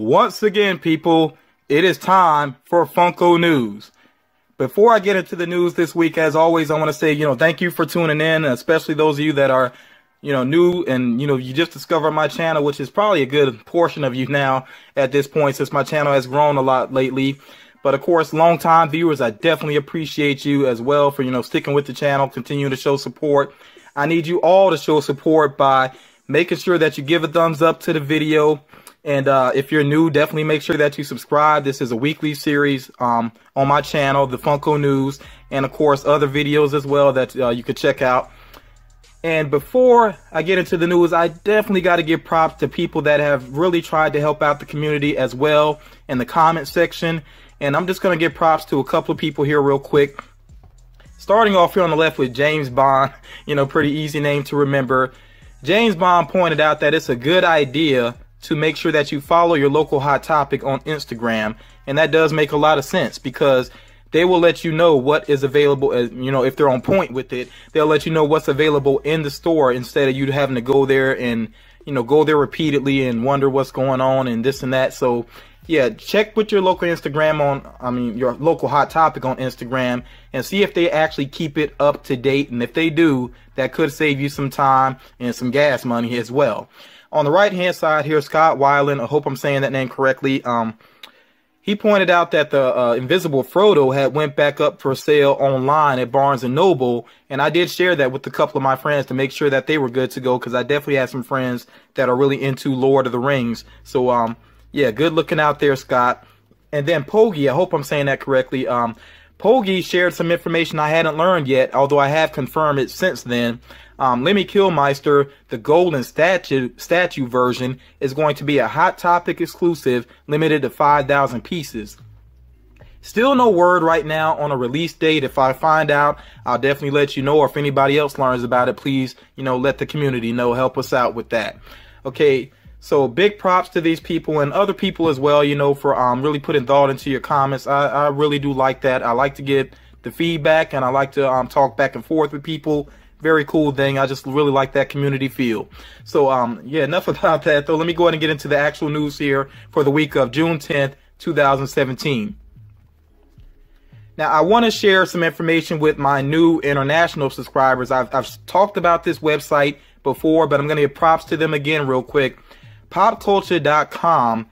Once again, people, it is time for Funko News. Before I get into the news this week, as always, I want to say, thank you for tuning in, especially those of you that are, new and, you just discovered my channel, which is probably a good portion of you now at this point, since my channel has grown a lot lately. But of course, longtime viewers, I definitely appreciate you as well for, sticking with the channel, continuing to show support. I need you all to show support by making sure that you give a thumbs up to the video. And if you're new, definitely make sure that you subscribe. This is a weekly series on my channel, the Funko News, and of course other videos as well that you could check out. And before I get into the news, I definitely got to give props to people that have really tried to help out the community as well in the comment section. And I'm just going to give props to a couple of people here real quick. Starting off here on the left with James Bond, pretty easy name to remember. James Bond pointed out that it's a good idea to make sure that you follow your local hot topic on Instagram. And that does make a lot of sense because they will let you know what is available. If they're on point with it, they'll let you know what's available in the store instead of you having to go there and, go there repeatedly and wonder what's going on and this and that. So yeah, check with your local Instagram your local hot topic on Instagram and see if they actually keep it up to date. And if they do, that could save you some time and some gas money as well. On the right hand side here, Scott Weiland, I hope I'm saying that name correctly. He pointed out that the Invisible Frodo had went back up for sale online at Barnes & Noble. And I did share that with a couple of my friends to make sure that they were good to go, because I definitely have some friends that are really into Lord of the Rings. So, yeah, good looking out there, Scott. And then Pogi, I hope I'm saying that correctly. Pogi shared some information I hadn't learned yet, although I have confirmed it since then. Lemmy Kilmister, the golden statue version, is going to be a Hot Topic exclusive, limited to 5,000 pieces. Still no word right now on a release date. If I find out, I'll definitely let you know, or if anybody else learns about it, please, let the community know. Help us out with that. Okay, so big props to these people and other people as well, for really putting thought into your comments. I really do like that. I like to get the feedback, and I like to talk back and forth with people. Very cool thing. I just really like that community feel. So, yeah, enough about that, though. Let me go ahead and get into the actual news here for the week of June 10th, 2017. Now, I want to share some information with my new international subscribers. I've talked about this website before, but I'm going to give props to them again real quick. Popculture.com.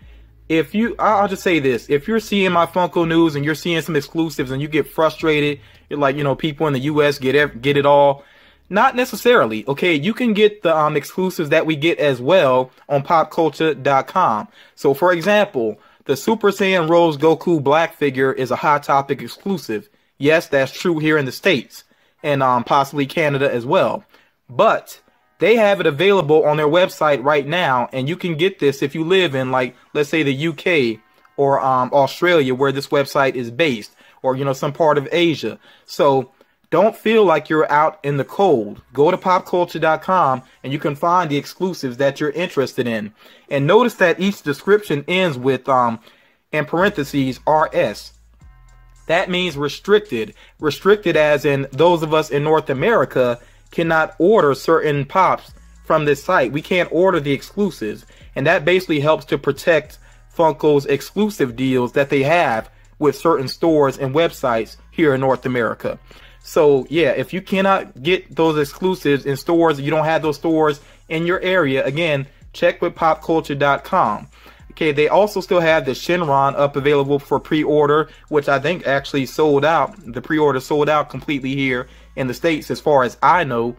I'll just say this. If you're seeing my Funko News and you're seeing some exclusives and you get frustrated, you're like, people in the U.S. get it all. Not necessarily. Okay, you can get the exclusives that we get as well on popculture.com. So, for example, the Super Saiyan Rose Goku Black figure is a Hot Topic exclusive. Yes, that's true here in the States and possibly Canada as well. But they have it available on their website right now, and you can get this if you live in, like, let's say the UK or Australia, where this website is based, or some part of Asia. So don't feel like you're out in the cold. Go to popculture.com and you can find the exclusives that you're interested in. And notice that each description ends with, in parentheses, RS. That means restricted. Restricted as in those of us in North America cannot order certain pops from this site. We can't order the exclusives. And that basically helps to protect Funko's exclusive deals that they have with certain stores and websites here in North America. So, yeah, if you cannot get those exclusives in stores, you don't have those stores in your area, again, check with popculture.com. Okay, they also still have the Shenron up available for pre-order, which I think actually sold out. The pre-order sold out completely here in the States as far as I know.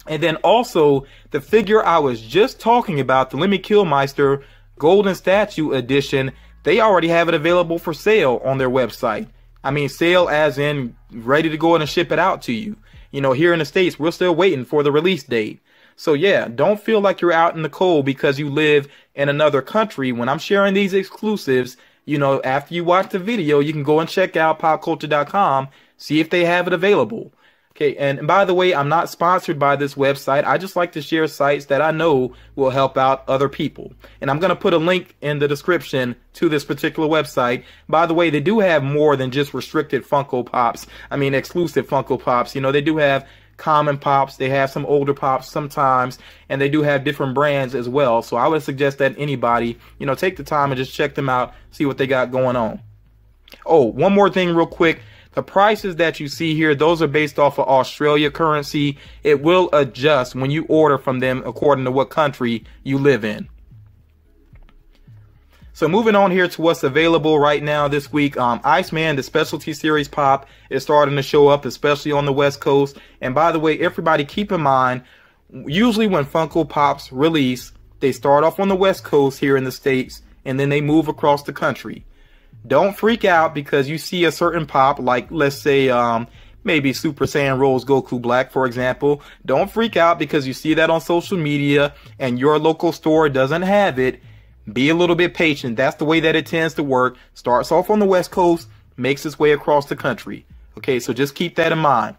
And then also the figure I was just talking about, the Lemmy Kilmister Golden Statue Edition, they already have it available for sale on their website. I mean, sale as in ready to go and ship it out to you. Here in the States, we're still waiting for the release date. So yeah, don't feel like you're out in the cold because you live in another country. When I'm sharing these exclusives, after you watch the video, you can go and check out popculture.com, see if they have it available. Okay, and by the way, I'm not sponsored by this website. I just like to share sites that I know will help out other people. And I'm going to put a link in the description to this particular website. By the way, they do have more than just restricted Funko Pops. I mean, exclusive Funko Pops. They do have common pops, they have some older pops sometimes, and they do have different brands as well. So I would suggest that anybody, you know, take the time and just check them out, see what they got going on. Oh, one more thing real quick. The prices that you see here, those are based off of Australia currency. It will adjust when you order from them according to what country you live in. So moving on here to what's available right now this week, Iceman, the Specialty Series Pop, is starting to show up, especially on the West Coast. And by the way, everybody keep in mind, usually when Funko Pops release, they start off on the West Coast here in the States, and then they move across the country. Don't freak out because you see a certain pop, like let's say maybe Super Saiyan Rose Goku Black, for example. Don't freak out because you see that on social media and your local store doesn't have it. Be a little bit patient. That's the way that it tends to work. Starts off on the West Coast, makes its way across the country. Okay, so just keep that in mind.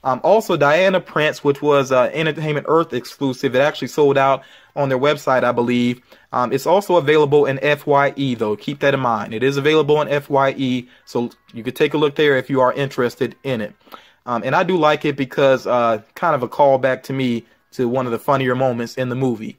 Also, Diana Prince, which was Entertainment Earth exclusive, it actually sold out on their website, I believe. It's also available in FYE, though. Keep that in mind. It is available in FYE, so you could take a look there if you are interested in it. And I do like it because kind of a callback to me to one of the funnier moments in the movie.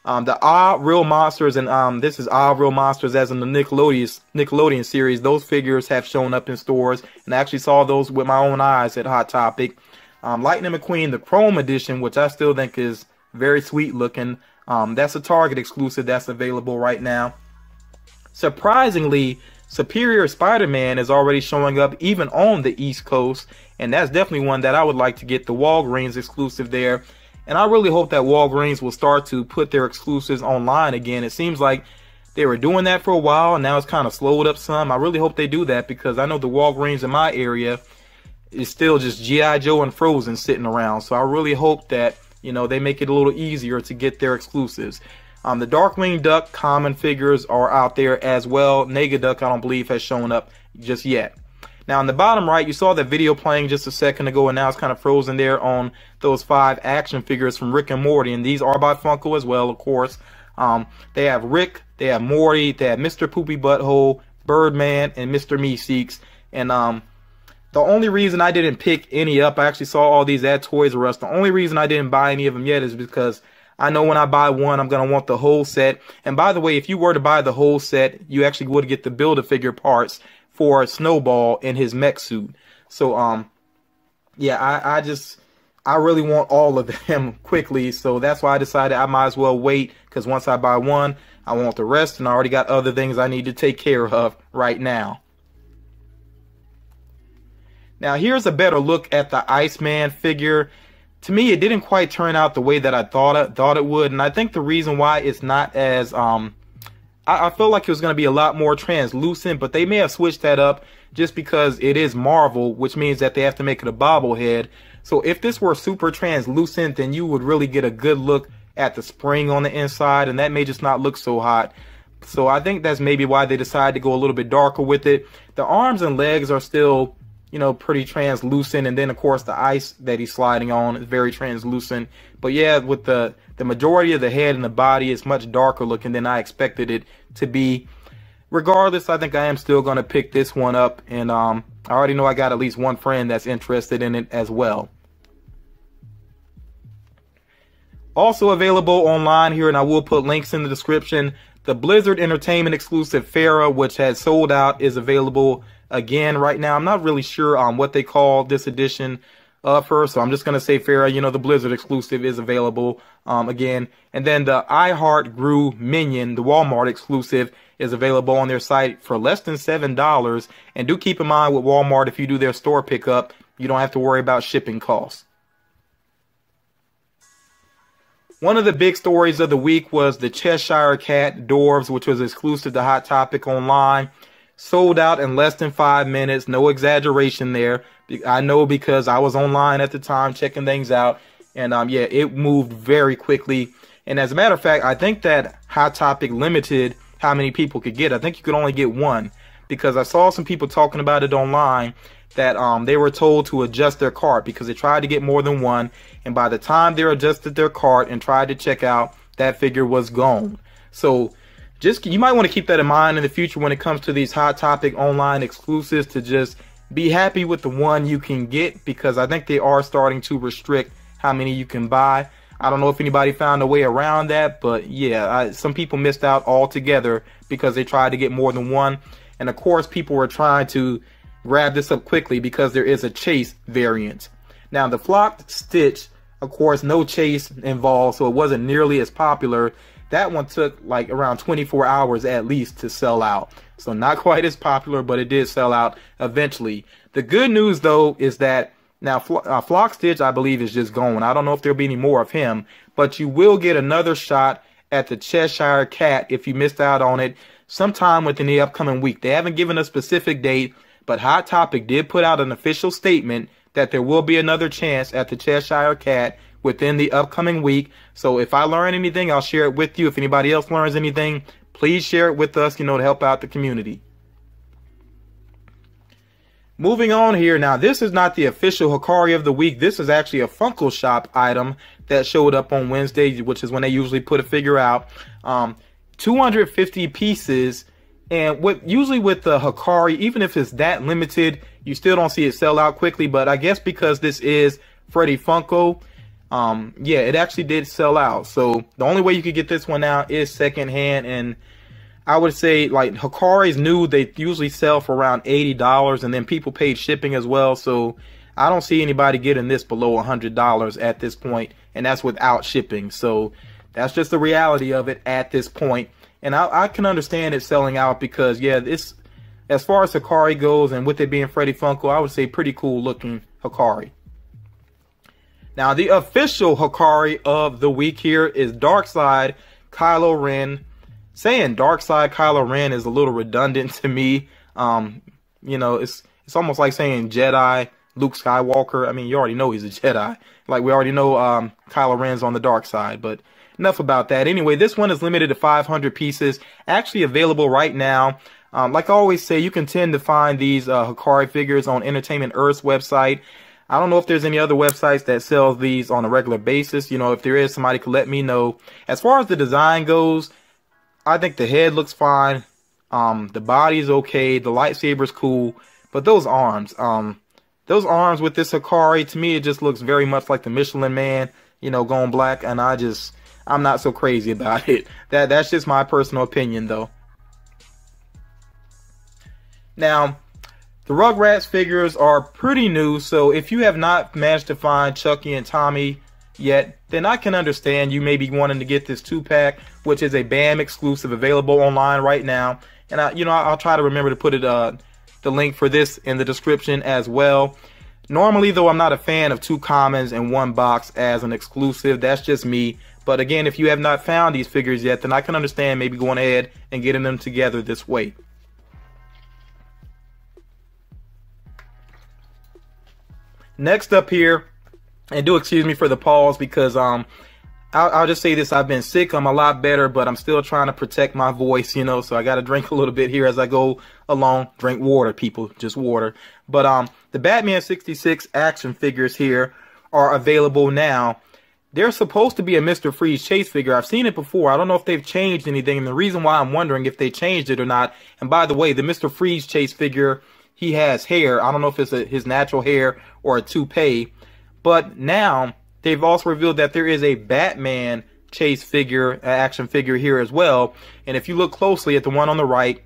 The Real Monsters, and this is Real Monsters as in the Nickelodeon series. Those figures have shown up in stores, and I actually saw those with my own eyes at Hot Topic. Lightning McQueen, the Chrome edition, which I still think is very sweet looking. That's a Target exclusive that's available right now. Surprisingly, Superior Spider-Man is already showing up even on the East Coast, and that's definitely one that I would like to get, the Walgreens exclusive there. And I really hope that Walgreens will start to put their exclusives online again. It seems like they were doing that for a while, and now it's kind of slowed up some. I really hope they do that because I know the Walgreens in my area is still just G.I. Joe and Frozen sitting around. So I really hope that, you know, they make it a little easier to get their exclusives. The Darkwing Duck common figures are out there as well. Negaduck, I don't believe, has shown up just yet. Now, on the bottom right, you saw that video playing just a second ago, and now it's kind of frozen there on those 5 action figures from Rick and Morty, and these are by Funko as well, of course. They have Rick, they have Morty, they have Mr. Poopy Butthole, Birdman, and Mr. Meeseeks. And the only reason I didn't pick any up, I actually saw all these at Toys R Us. The only reason I didn't buy any of them yet is because I know when I buy one, I'm going to want the whole set. And by the way, if you were to buy the whole set, you actually would get the Build-A-Figure parts for Snowball in his mech suit. So, yeah, I really want all of them quickly. So that's why I decided I might as well wait, because once I buy one, I want the rest, and I already got other things I need to take care of right now. Now, here's a better look at the Iceman figure. To me, it didn't quite turn out the way that I thought it would, and I think the reason why it's not as I felt like it was going to be a lot more translucent, but they may have switched that up just because it is Marvel, which means that they have to make it a bobblehead. So if this were super translucent, then you would really get a good look at the spring on the inside, and that may just not look so hot. So I think that's maybe why they decided to go a little bit darker with it. The arms and legs are still, you know, pretty translucent, and then of course the ice that he's sliding on is very translucent. But yeah, with the majority of the head and the body is much darker looking than I expected it to be. Regardless, I think I am still going to pick this one up, and I already know I got at least one friend that's interested in it as well. Also available online here, and I will put links in the description, the Blizzard Entertainment exclusive Farah, which has sold out, is available again right now. I'm not really sure on what they call this edition of her, so I'm just going to say Farah. You know, the Blizzard exclusive is available again. And then the I Heart Gru Minion, the Walmart exclusive, is available on their site for less than $7. And do keep in mind with Walmart, if you do their store pickup, you don't have to worry about shipping costs. One of the big stories of the week was the Cheshire Cat Dwarves, which was exclusive to Hot Topic online. Sold out in less than 5 minutes. No exaggeration there. I know because I was online at the time checking things out. And yeah, it moved very quickly. And as a matter of fact, I think that Hot Topic limited how many people could get. I think you could only get one, because I saw some people talking about it online that they were told to adjust their cart because they tried to get more than one. And by the time they adjusted their cart and tried to check out, that figure was gone. So you might want to keep that in mind in the future when it comes to these Hot Topic online exclusives, to just be happy with the one you can get, because I think they are starting to restrict how many you can buy. I don't know if anybody found a way around that, but yeah, some people missed out altogether because they tried to get more than one. And of course, people were trying to grab this up quickly because there is a chase variant. Now, the flocked stitch, of course, no chase involved, so it wasn't nearly as popular. That one took like around 24 hours at least to sell out. So not quite as popular, but it did sell out eventually. The good news, though, is that now Flock Stitch, I believe, is just gone. I don't know if there'll be any more of him, but you will get another shot at the Cheshire Cat if you missed out on it sometime within the upcoming week. They haven't given a specific date, but Hot Topic did put out an official statement that there will be another chance at the Cheshire Cat within the upcoming week. So if I learn anything, I'll share it with you. If anybody else learns anything, please share it with us, to help out the community. Moving on here, now this is not the official Hikari of the week. This is actually a Funko Shop item that showed up on Wednesday, which is when they usually put a figure out. 250 pieces, and usually with the Hikari, even if it's that limited, you still don't see it sell out quickly. But I guess because this is Freddy Funko, yeah, it actually did sell out. So the only way you could get this one now is secondhand, and I would say, like, Hikari's new, they usually sell for around $80, and then people paid shipping as well. So I don't see anybody getting this below $100 at this point, and that's without shipping. So that's just the reality of it at this point. And I can understand it selling out because, yeah, it's, as far as Hikari goes, and with it being Freddy Funko, I would say pretty cool looking Hikari. Now, the official Hikari of the week here is Darkseid Kylo Ren. Saying Darkseid Kylo Ren is a little redundant to me. It's almost like saying Jedi Luke Skywalker. I mean, you already know he's a Jedi. Like, we already know Kylo Ren's on the dark side, but enough about that. Anyway, this one is limited to 500 pieces, actually available right now. Like I always say, you can tend to find these Hikari figures on Entertainment Earth's website. I don't know if there's any other websites that sell these on a regular basis. If there is, somebody could let me know. As far as the design goes, I think the head looks fine. The body is okay. The lightsaber's cool. But those arms with this Hikari, to me, it just looks very much like the Michelin Man, going black. And I'm not so crazy about it. That's just my personal opinion, though. Now, the Rugrats figures are pretty new. So if you have not managed to find Chucky and Tommy yet, then I can understand you may be wanting to get this 2-pack, which is a BAM exclusive, available online right now. And I'll try to remember to put it the link for this in the description as well. Normally, though, I'm not a fan of 2 commons in one box as an exclusive. That's just me. But again, if you have not found these figures yet, then I can understand maybe going ahead and getting them together this way. Next up here, and do excuse me for the pause because I'll just say this: I've been sick. I'm a lot better, but I'm still trying to protect my voice, so I got to drink a little bit here as I go along. Drink water, people, just water. But the Batman 66 action figures here are available now. There's supposed to be a Mr. Freeze chase figure. I've seen it before. I don't know if they've changed anything, and the reason why I'm wondering if they changed it or not. And by the way, the Mr. Freeze chase figure, he has hair. I don't know if it's his natural hair or a toupee. But now they've also revealed that there is a Batman chase figure, action figure here as well. And if you look closely at the one on the right,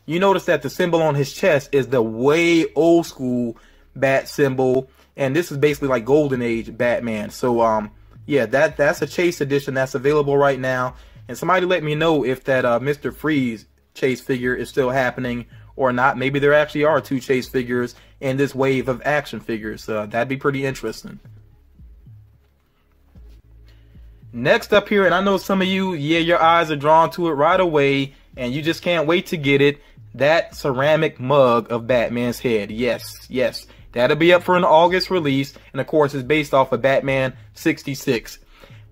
you notice that the symbol on his chest is the way old school bat symbol. And this is basically like Golden Age Batman. So, yeah, that's a chase edition that's available right now. And somebody let me know if that Mr. Freeze chase figure is still happening or not. Maybe there actually are 2 chase figures in this wave of action figures. That'd be pretty interesting. Next up here, and I know some of you, yeah, your eyes are drawn to it right away, and you just can't wait to get it. That ceramic mug of Batman's head. Yes, yes. That'll be up for an August release, and of course it's based off of Batman 66.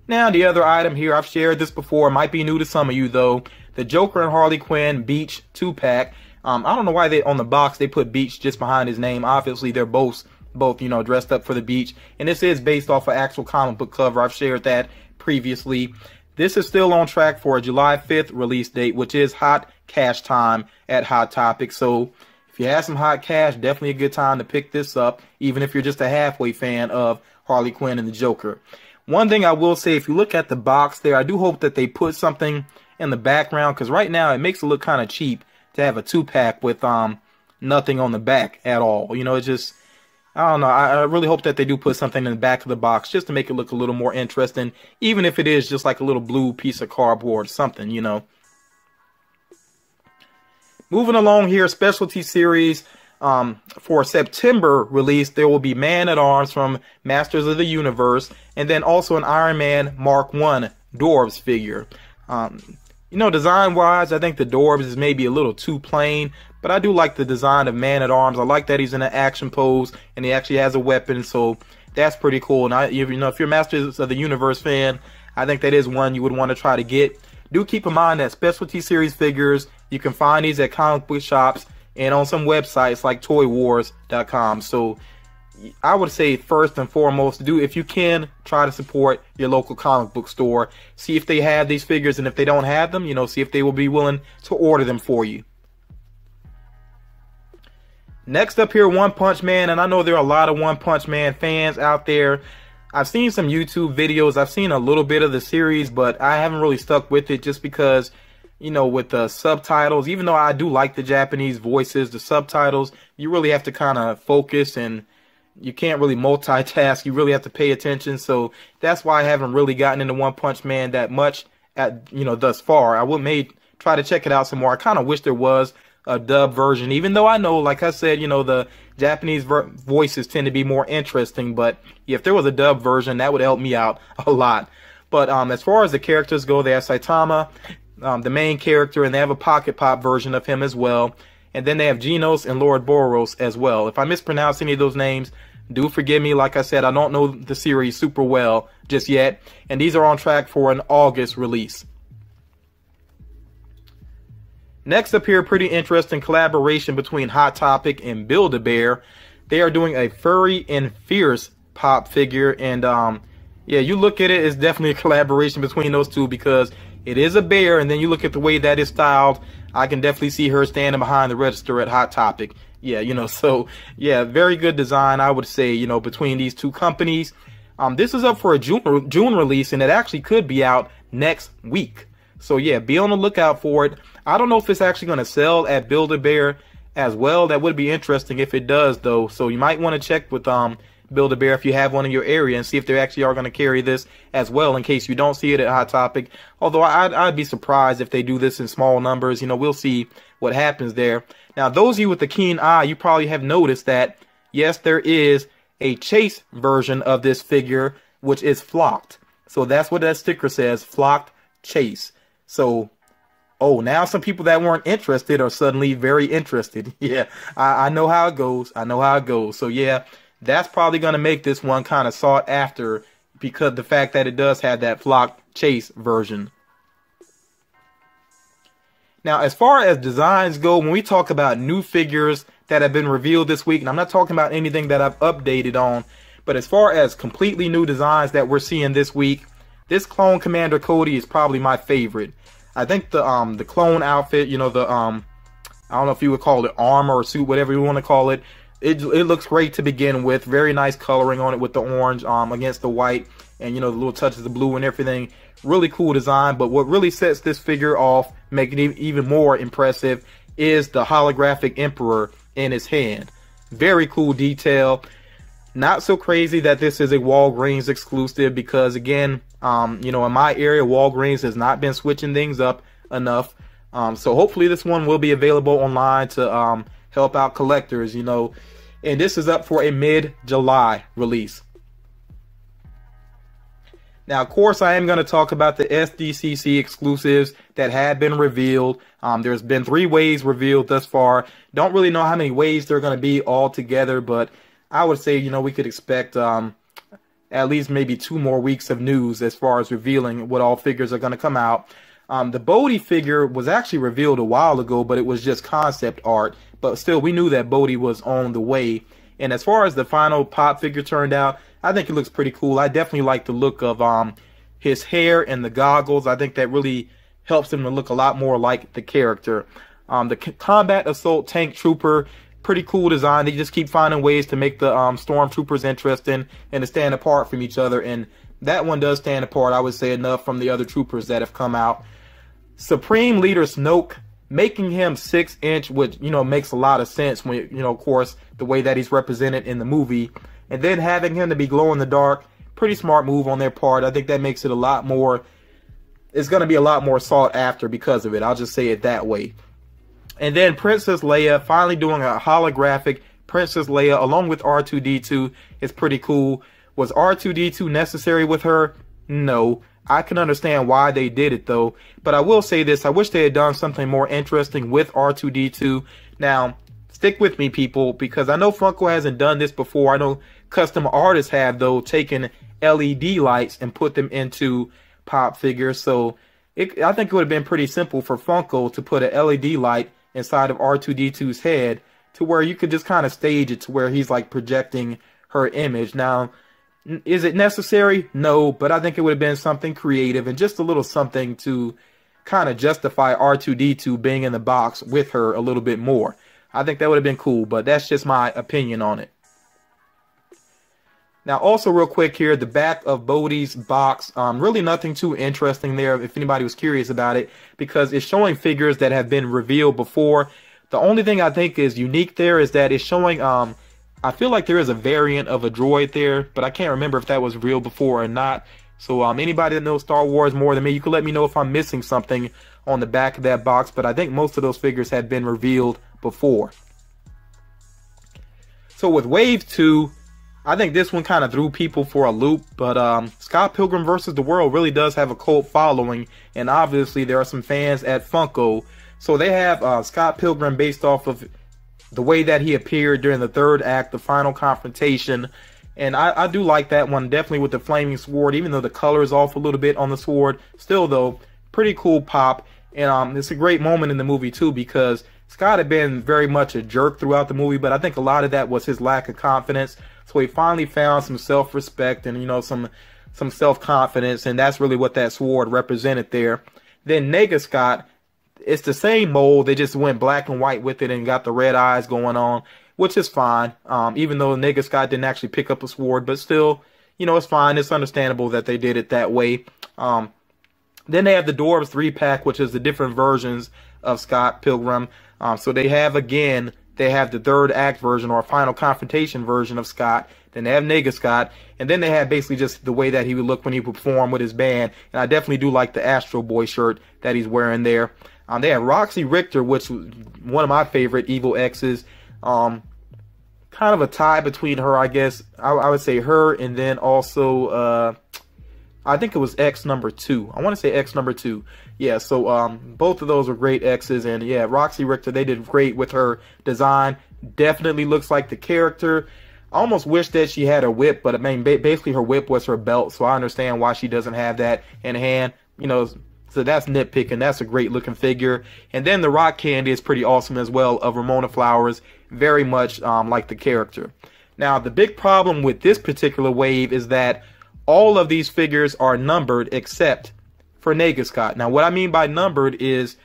Now, the other item here, I've shared this before, might be new to some of you though. The Joker and Harley Quinn Beach 2-pack. I don't know why on the box they put Beach just behind his name. Obviously, they're both dressed up for the beach. And this is based off an actual comic book cover. I've shared that previously. This is still on track for a July 5th release date, which is hot cash time at Hot Topic. So if if you have some hot cash, definitely a good time to pick this up, even if you're just a halfway fan of Harley Quinn and the Joker. One thing I will say, if you look at the box there, I do hope that they put something in the background, because right now it makes it look kind of cheap to have a 2-pack with nothing on the back at all. You know, it's just, I don't know. I really hope that they do put something in the back of the box just to make it look a little more interesting, even if it is just like a little blue piece of cardboard or something, you know. Moving along here, specialty series. For September release, there will be Man-at-Arms from Masters of the Universe, and then also an Iron Man Mark I Dwarves figure. You know, design-wise, I think the Dwarves is maybe a little too plain, but I do like the design of Man-at-Arms. I like that he's in an action pose, and he actually has a weapon, so that's pretty cool. And you know, if you're a Masters of the Universe fan, I think that is one you would want to try to get. Do keep in mind that specialty series figures, you can find these at comic book shops and on some websites like toywars.com. So I would say first and foremost, if you can, try to support your local comic book store. See if they have these figures, and if they don't have them, you know, see if they will be willing to order them for you. Next up here, One Punch Man, and I know there are a lot of One Punch Man fans out there. I've seen some YouTube videos, I've seen a little bit of the series, but I haven't really stuck with it just because, you know, with the subtitles, even though I do like the Japanese voices, the subtitles, you really have to kind of focus, and you can't really multitask. You really have to pay attention. So that's why I haven't really gotten into One Punch Man that much thus far. I may try to check it out some more. I kind of wish there was a dub version, even though I know, like I said, you know, the Japanese voices tend to be more interesting, but if there was a dub version, that would help me out a lot. But as far as the characters go, they have Saitama, the main character, and they have a Pocket Pop version of him as well. And then they have Genos and Lord Boros as well. If I mispronounce any of those names, do forgive me. Like I said, I don't know the series super well just yet. And these are on track for an August release. Next up here, pretty interesting collaboration between Hot Topic and Build-A-Bear. They are doing a Furry and Fierce pop figure. And yeah, you look at it, it's definitely a collaboration between those two because it is a bear. And then you look at the way that is styled, I can definitely see her standing behind the register at Hot Topic. Yeah, you know, so yeah, very good design, I would say, you know, between these two companies. This is up for a June release, and it actually could be out next week. So yeah, be on the lookout for it. I don't know if it's actually going to sell at Build-A-Bear as well. That would be interesting if it does, though. So you might want to check with Build-A-Bear if you have one in your area and see if they actually are going to carry this as well in case you don't see it at Hot Topic. Although I'd be surprised if they do this in small numbers. You know, we'll see what happens there. Now, those of you with a keen eye, you probably have noticed that, yes, there is a Chase version of this figure, which is flocked. So that's what that sticker says, flocked Chase. So, oh, now some people that weren't interested are suddenly very interested. Yeah, I know how it goes. I know how it goes. So, yeah, that's probably going to make this one kind of sought after because the fact that it does have that flocked Chase version. Now, as far as designs go, when we talk about new figures that have been revealed this week, and I'm not talking about anything that I've updated on, but as far as completely new designs that we're seeing this week, this Clone Commander Cody is probably my favorite. I think the clone outfit, you know, the I don't know if you would call it armor or suit, whatever you want to call it. It looks great to begin with. Very nice coloring on it with the orange against the white, and you know the little touches of blue and everything. Really cool design. But what really sets this figure off, making it even more impressive, is the holographic Emperor in his hand. Very cool detail. Not so crazy that this is a Walgreens exclusive because, again, you know, in my area, Walgreens has not been switching things up enough. So hopefully this one will be available online to help out collectors, you know. And this is up for a mid-July release. Now, of course, I am going to talk about the SDCC exclusives that have been revealed. There's been 3 waves revealed thus far. Don't really know how many waves there are going to be all together, but I would say, you know, we could expect at least maybe 2 more weeks of news as far as revealing what all figures are going to come out. The Bodhi figure was actually revealed a while ago, but it was just concept art. But still, we knew that Bodhi was on the way. And as far as the final pop figure turned out, I think it looks pretty cool. I definitely like the look of his hair and the goggles. I think that really helps him to look a lot more like the character. The Combat Assault Tank Trooper, pretty cool design. They just keep finding ways to make the stormtroopers interesting and to stand apart from each other. And that one does stand apart, I would say, enough from the other troopers that have come out. Supreme Leader Snoke, making him 6-inch, which, makes a lot of sense when, of course, the way that he's represented in the movie. And then having him to be glow in the dark, pretty smart move on their part. I think that makes it a lot more, it's going to be a lot more sought after because of it. I'll just say it that way. And then Princess Leia, finally doing a holographic Princess Leia along with R2-D2 is pretty cool. Was R2-D2 necessary with her? No. I can understand why they did it though. But I will say this, I wish they had done something more interesting with R2-D2. Now, stick with me, people, because I know Funko hasn't done this before. I know custom artists have, though, taken LED lights and put them into pop figures. So I think it would have been pretty simple for Funko to put an LED light inside of R2-D2's head to where you could just kind of stage it to where he's like projecting her image. Now, is it necessary? No, but I think it would have been something creative and just a little something to kind of justify R2-D2 being in the box with her a little bit more. I think that would have been cool, but that's just my opinion on it. Now, also real quick here, the back of Bodhi's box, really nothing too interesting there if anybody was curious about it, because it's showing figures that have been revealed before. The only thing I think is unique there is that it's showing, I feel like there is a variant of a droid there, but I can't remember if that was real before or not. So anybody that knows Star Wars more than me, you can let me know if I'm missing something on the back of that box, but I think most of those figures had been revealed before. So with Wave 2, I think this one kind of threw people for a loop, but Scott Pilgrim vs. the World really does have a cult following, and obviously there are some fans at Funko. So they have Scott Pilgrim based off of the way that he appeared during the third act, the final confrontation, and I do like that one, definitely with the flaming sword, even though the color is off a little bit on the sword. Still though, pretty cool pop, and it's a great moment in the movie too, because Scott had been very much a jerk throughout the movie, but I think a lot of that was his lack of confidence. So he finally found some self-respect and, some self-confidence, and that's really what that sword represented there. Then Nega Scott, it's the same mold. They just went black and white with it and got the red eyes going on, which is fine. Even though Nega Scott didn't actually pick up a sword, but still, it's fine. It's understandable that they did it that way. Then they have the Dwarves 3-pack, which is the different versions of Scott Pilgrim. So they have, again, they have the third act version or final confrontation version of Scott. Then they have Nega Scott. And then they have basically just the way that he would look when he would perform with his band. And I definitely do like the Astro Boy shirt that he's wearing there. They have Roxy Richter, which was one of my favorite Evil X's. Kind of a tie between her, I guess. I would say her and then also, I think it was X number 2. I want to say X number 2. Yeah, so both of those were great X's, and yeah, Roxy Richter, they did great with her design. Definitely looks like the character. I almost wish that she had a whip, but I mean, basically her whip was her belt, so I understand why she doesn't have that in hand. So that's nitpicking. That's a great looking figure. And then the rock candy is pretty awesome as well, of Ramona Flowers, very much like the character. Now, the big problem with this particular wave is that all of these figures are numbered except for Nega Scott. Now, what I mean by numbered is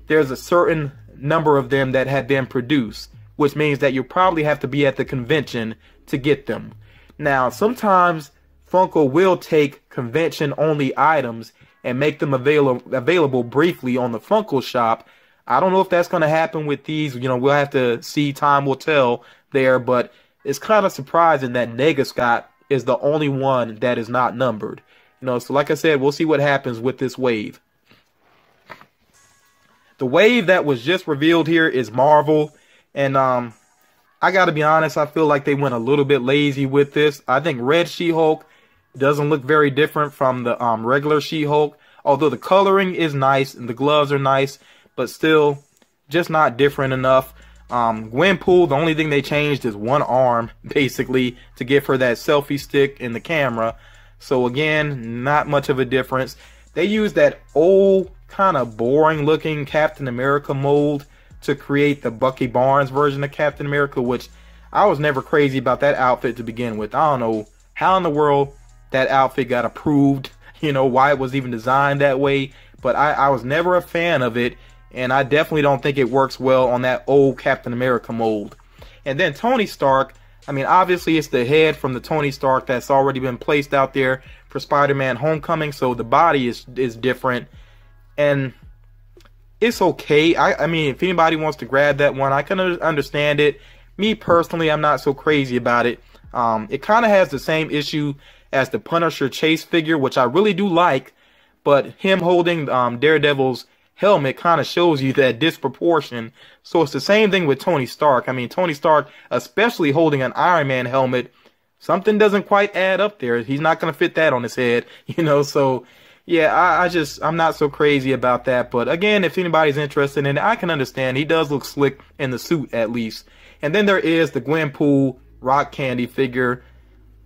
there's a certain number of them that have been produced, which means that you probably have to be at the convention to get them. Now, sometimes Funko will take convention-only items and make them available briefly on the Funko shop. I don't know if that's going to happen with these. We'll have to see. Time will tell there, but it's kind of surprising that Nega Scott is the only one that is not numbered. So like I said, we'll see what happens with this wave. The wave that was just revealed here is Marvel. And I got to be honest, I feel like they went a little bit lazy with this. I think Red She-Hulk doesn't look very different from the regular She-Hulk. Although the coloring is nice and the gloves are nice, but still just not different enough. Gwenpool, the only thing they changed is one arm, basically, to give her that selfie stick in the camera. So again, not much of a difference. They used that old, kind of boring looking Captain America mold to create the Bucky Barnes version of Captain America, which I was never crazy about that outfit to begin with. I don't know how in the world that outfit got approved, why it was even designed that way, but I was never a fan of it, and I definitely don't think it works well on that old Captain America mold. And then Tony Stark, I mean, obviously it's the head from the Tony Stark that's already been placed out there for Spider-Man Homecoming, so the body is different. And it's okay. I mean, if anybody wants to grab that one, I can understand it. Me personally, I'm not so crazy about it. It kind of has the same issue as the Punisher Chase figure, which I really do like, but him holding Daredevil's helmet kind of shows you that disproportion. So it's the same thing with Tony Stark. I mean, Tony Stark, especially holding an Iron Man helmet, something doesn't quite add up there. He's not going to fit that on his head, you know, so yeah, I'm not so crazy about that. But again, if anybody's interested in it, I can understand. He does look slick in the suit, at least. And then there is the Gwenpool Rock Candy figure.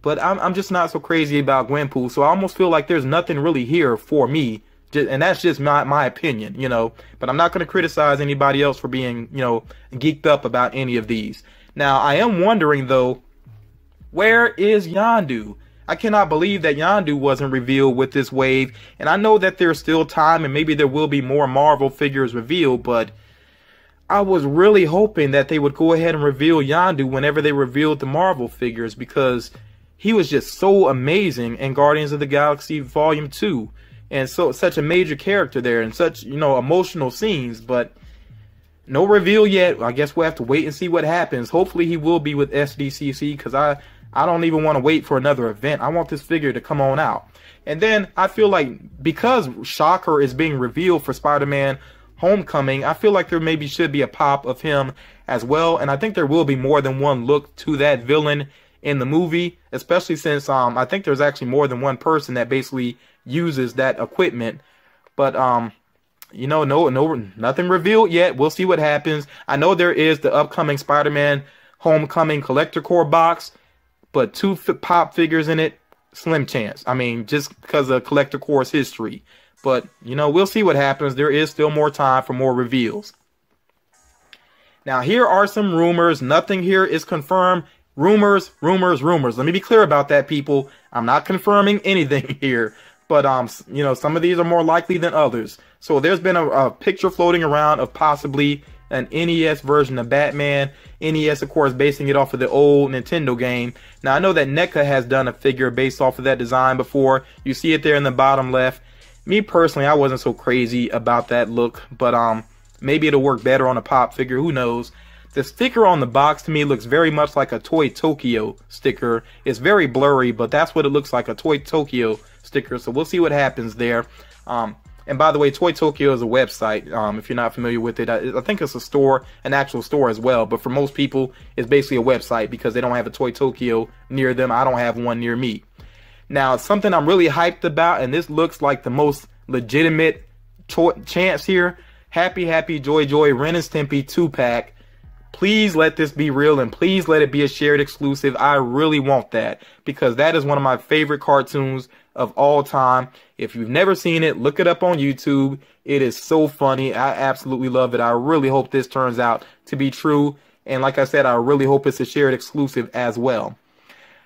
But I'm just not so crazy about Gwenpool. So I almost feel like there's nothing really here for me. And that's just my opinion, you know. But I'm not going to criticize anybody else for being, you know, geeked up about any of these. Now, I am wondering, though, where is Yondu? I cannot believe that Yondu wasn't revealed with this wave. And I know that there's still time and maybe there will be more Marvel figures revealed, but I was really hoping that they would go ahead and reveal Yondu whenever they revealed the Marvel figures, because he was just so amazing in Guardians of the Galaxy Volume 2. And so such a major character there and such, you know, emotional scenes, but no reveal yet. I guess we'll have to wait and see what happens. Hopefully he will be with SDCC, because I don't even want to wait for another event. I want this figure to come on out. And then I feel like because Shocker is being revealed for Spider-Man Homecoming, I feel like there maybe should be a pop of him as well. And I think there will be more than one look to that villain in the movie, especially since I think there's actually more than one person that basically uses that equipment. But you know, nothing revealed yet. We'll see what happens. I know there is the upcoming Spider-Man Homecoming Collector Core box, but 2 pop figures in it, slim chance. I mean, just because of Collector Core's history. But, you know, we'll see what happens. There is still more time for more reveals. Now, here are some rumors. Nothing here is confirmed. Rumors, rumors, rumors. Let me be clear about that, people. I'm not confirming anything here. But, you know, some of these are more likely than others. So there's been a picture floating around of possibly an NES version of Batman. NES, of course, basing it off of the old Nintendo game. Now, I know that NECA has done a figure based off of that design before. You see it there in the bottom left. Me, personally, I wasn't so crazy about that look. But maybe it'll work better on a pop figure. Who knows? The sticker on the box, to me, looks very much like a Toy Tokyo sticker. It's very blurry, but that's what it looks like, a Toy Tokyo sticker. So we'll see what happens there. And by the way, Toy Tokyo is a website, if you're not familiar with it. I think it's a store, an actual store as well. But for most people, it's basically a website because they don't have a Toy Tokyo near them. I don't have one near me. Now, something I'm really hyped about, and this looks like the most legitimate chance here. Happy, Happy, Joy, Joy, Ren and Stimpy 2-pack. Please let this be real, and please let it be a shared exclusive. I really want that, because that is one of my favorite cartoons of all time. If you've never seen it, look it up on YouTube. It is so funny. I absolutely love it. I really hope this turns out to be true. And like I said, I really hope it's a shared exclusive as well.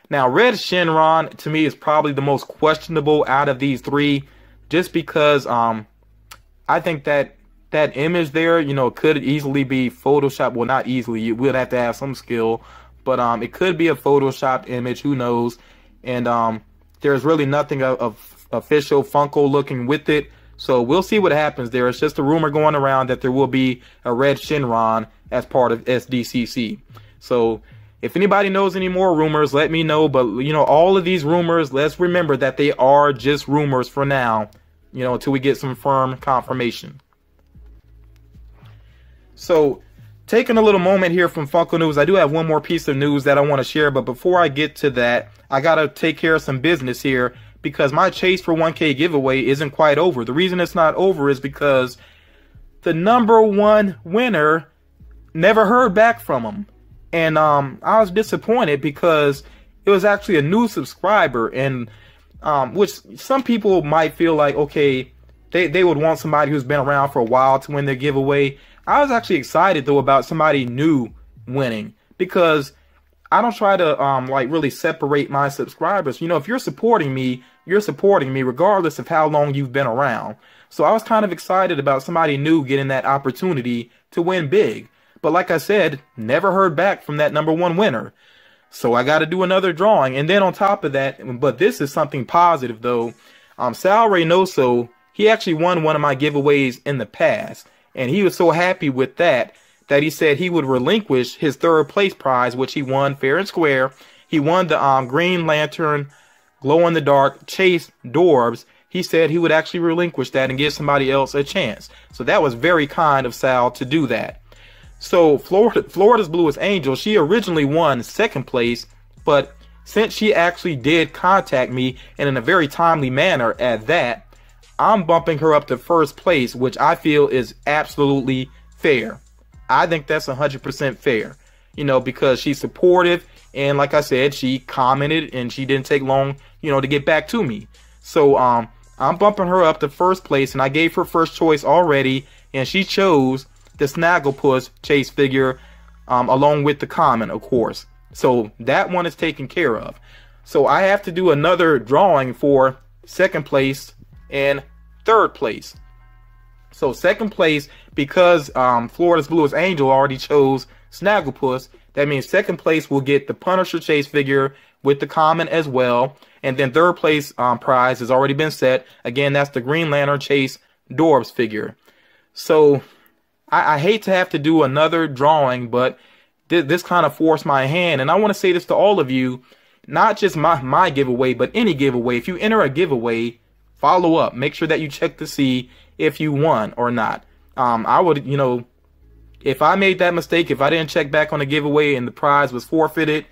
Now, Red Shenron, to me, is probably the most questionable out of these three, just because I think that image there, you know, could easily be Photoshopped. Well, not easily. You would have to have some skill. But it could be a Photoshopped image. Who knows? And there's really nothing of official Funko looking with it. So we'll see what happens there. It's just a rumor going around that there will be a Red Shenron as part of SDCC. So if anybody knows any more rumors, let me know. But, you know, all of these rumors, let's remember that they are just rumors for now, you know, until we get some firm confirmation. So, taking a little moment here from Funko News, I do have one more piece of news that I want to share. But before I get to that, I got to take care of some business here, because my Chase for 1K giveaway isn't quite over. The reason it's not over is because the #1 winner, never heard back from him. And I was disappointed because it was actually a new subscriber. And which some people might feel like, okay, they would want somebody who's been around for a while to win their giveaway. I was actually excited, though, about somebody new winning, because I don't try to like really separate my subscribers. You know, if you're supporting me regardless of how long you've been around. So I was kind of excited about somebody new getting that opportunity to win big. But like I said, never heard back from that #1 winner. So I got to do another drawing. And then on top of that, but this is something positive though. Sal Reynoso, he actually won one of my giveaways in the past. And he was so happy with that he said he would relinquish his 3rd place prize, which he won fair and square. He won the Green Lantern glow-in-the-dark Chase Dorbs. He said he would actually relinquish that and give somebody else a chance. So that was very kind of Sal to do that. So Florida's Bluest Angel, she originally won 2nd place, but since she actually did contact me, and in a very timely manner at that, I'm bumping her up to 1st place, which I feel is absolutely fair. I think that's 100% fair, you know, because she's supportive, and like I said, she commented and she didn't take long, you know, to get back to me. So I'm bumping her up to 1st place, and I gave her first choice already, and she chose the Snagglepuss Chase figure along with the common, of course. So that one is taken care of. So I have to do another drawing for 2nd place and 3rd place. So 2nd place, because Florida's Bluest Angel already chose Snagglepuss, that means 2nd place will get the Punisher Chase figure with the common as well. And then 3rd place prize has already been set. Again, that's the Green Lantern Chase Dorbs figure. So I hate to have to do another drawing, but this kind of forced my hand. And I want to say this to all of you, not just my giveaway, but any giveaway. If you enter a giveaway, follow up. Make sure that you check to see if you won or not. I would, you know, if I made that mistake, if I didn't check back on the giveaway and the prize was forfeited,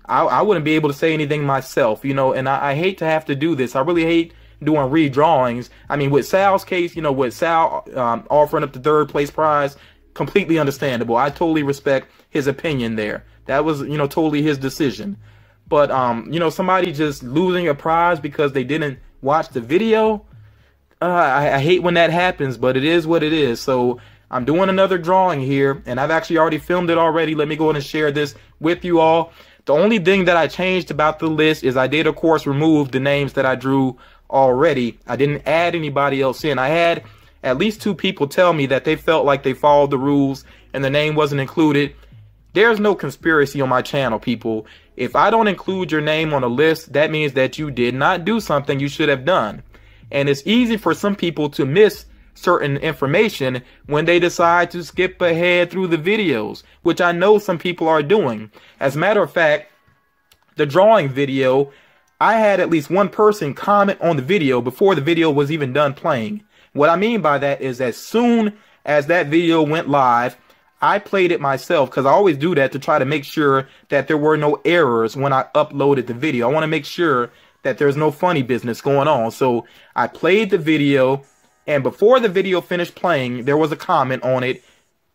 I wouldn't be able to say anything myself, you know, and I hate to have to do this. I really hate doing redrawings. I mean, with Sal's case, you know, with Sal offering up the 3rd place prize, completely understandable. I totally respect his opinion there. That was, you know, totally his decision. But, you know, somebody just losing a prize because they didn't watch the video, I hate when that happens, but it is what it is. So I'm doing another drawing here, and I've actually already filmed it already. Let me go ahead and share this with you all. The only thing that I changed about the list is I did, of course, remove the names that I drew already. I didn't add anybody else in. I had at least 2 people tell me that they felt like they followed the rules and the name wasn't included. There's no conspiracy on my channel, people. If I don't include your name on a list, that means that you did not do something you should have done. And it's easy for some people to miss certain information when they decide to skip ahead through the videos, which I know some people are doing. As a matter of fact, the drawing video, I had at least one person comment on the video before the video was even done playing. What I mean by that is as soon as that video went live, I played it myself, because I always do that to try to make sure that there were no errors when I uploaded the video. I want to make sure that there's no funny business going on. So I played the video, and before the video finished playing, there was a comment on it.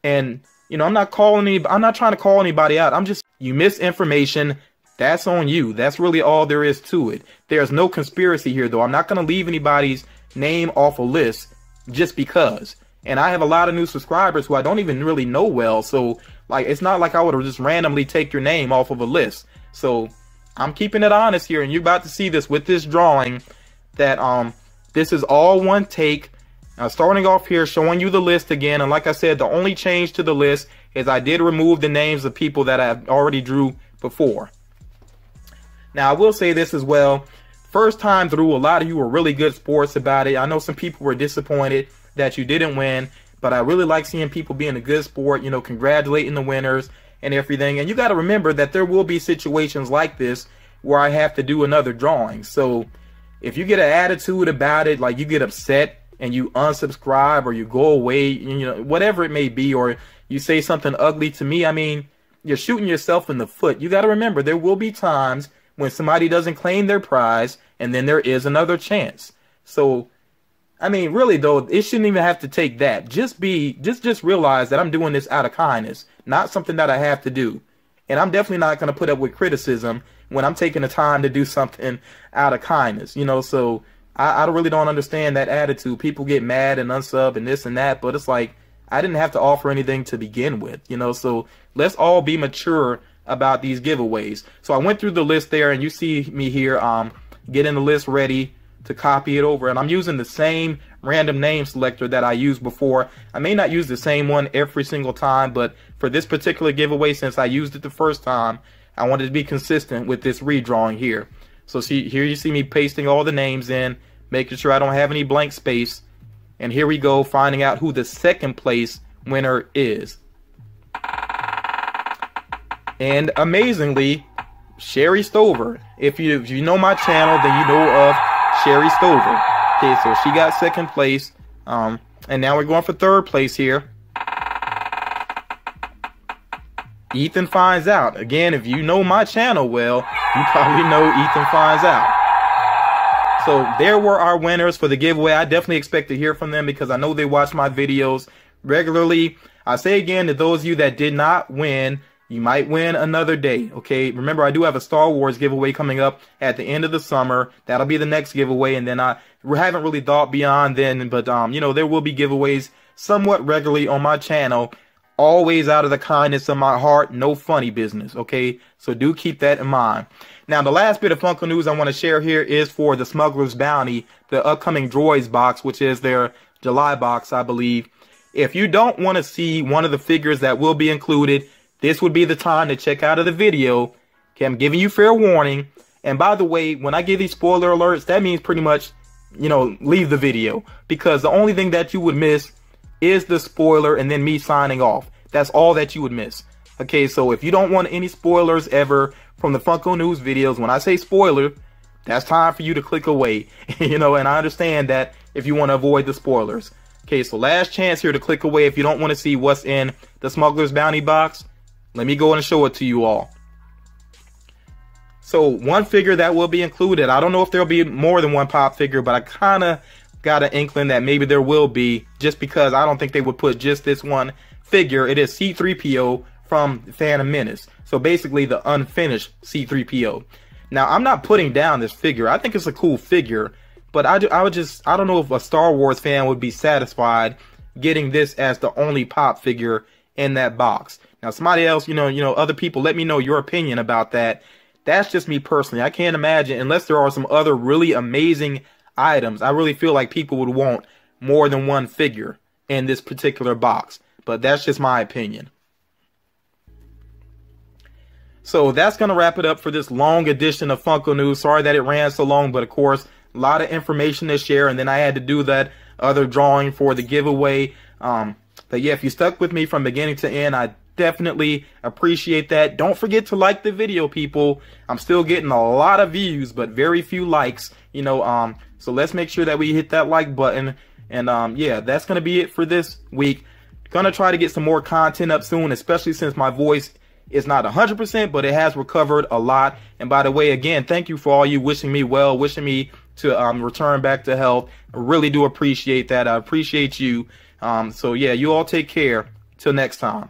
And, you know, I'm not trying to call anybody out. I'm just, you miss information. That's on you. That's really all there is to it. There's no conspiracy here, though. I'm not going to leave anybody's name off a list just because. And I have a lot of new subscribers who I don't even really know well. So, like, it's not like I would just randomly take your name off of a list. So I'm keeping it honest here, and you're about to see this with this drawing, that this is all one take. Starting off here, showing you the list again, and like I said, the only change to the list is I did remove the names of people that I already drew before. Now, I will say this as well. First time through, a lot of you were really good sports about it. I know some people were disappointed that you didn't win, but I really like seeing people being a good sport, you know, congratulating the winners and everything. And you got to remember that there will be situations like this where I have to do another drawing. So if you get an attitude about it, like you get upset and you unsubscribe or you go away, you know, whatever it may be, or you say something ugly to me, I mean, you're shooting yourself in the foot. You got to remember there will be times when somebody doesn't claim their prize, and then there is another chance. So, I mean, really though, it shouldn't even have to take that. Just realize that I'm doing this out of kindness, not something that I have to do. And I'm definitely not going to put up with criticism when I'm taking the time to do something out of kindness, you know. So I really don't understand that attitude. People get mad and unsub and this and that, but it's like, I didn't have to offer anything to begin with, you know. So let's all be mature about these giveaways. So I went through the list there, and you see me here getting the list ready to copy it over. And I'm using the same random name selector that I used before. I may not use the same one every single time, but for this particular giveaway, since I used it the first time, I wanted to be consistent with this redrawing here. So see, here you see me pasting all the names in, making sure I don't have any blank space. And here we go, finding out who the second place winner is. And amazingly, Sherry Stover. If you know my channel, then you know of Sherry Stover. Okay, so she got second place. And now we're going for third place here. Ethan Finds Out. Again, if you know my channel well, you probably know Ethan Finds Out. So there were our winners for the giveaway. I definitely expect to hear from them because I know they watch my videos regularly. I say again, to those of you that did not win, you might win another day, okay? Remember, I do have a Star Wars giveaway coming up at the end of the summer. That'll be the next giveaway, and then I haven't really thought beyond then, but, you know, there will be giveaways somewhat regularly on my channel, always out of the kindness of my heart, no funny business, okay? So do keep that in mind. Now, the last bit of Funko news I want to share here is for the Smuggler's Bounty, the upcoming Droids box, which is their July box, I believe. If you don't want to see one of the figures that will be included, this would be the time to check out of the video. Okay, I'm giving you fair warning. And by the way, when I give these spoiler alerts, that means pretty much, you know, leave the video. Because the only thing that you would miss is the spoiler and then me signing off. That's all that you would miss. Okay, so if you don't want any spoilers ever from the Funko News videos, when I say spoiler, that's time for you to click away. You know, and I understand that if you want to avoid the spoilers. Okay, so last chance here to click away if you don't want to see what's in the Smuggler's Bounty box. Let me go and show it to you all. So one figure that will be included, I don't know if there'll be more than one pop figure, but I kind of got an inkling that maybe there will be, just because I don't think they would put just this one figure. It is C-3PO from Phantom Menace. So basically the unfinished C-3PO. Now, I'm not putting down this figure. I think it's a cool figure, but I don't know if a Star Wars fan would be satisfied getting this as the only pop figure in that box. Now, somebody else, you know, other people, let me know your opinion about that. That's just me personally. I can't imagine, unless there are some other really amazing items, I really feel like people would want more than one figure in this particular box. But that's just my opinion. So that's going to wrap it up for this long edition of Funko News. Sorry that it ran so long, but of course, a lot of information to share. And then I had to do that other drawing for the giveaway. But yeah, if you stuck with me from beginning to end, I definitely appreciate that. Don't forget to like the video, people. I'm still getting a lot of views, but very few likes, you know, so let's make sure that we hit that like button. And yeah, that's going to be it for this week. Gonna try to get some more content up soon, especially since my voice is not 100%, but it has recovered a lot. And by the way, again, thank you for all you wishing me well, wishing me to return back to health. I really do appreciate that. I appreciate you. So yeah, you all take care. Till next time.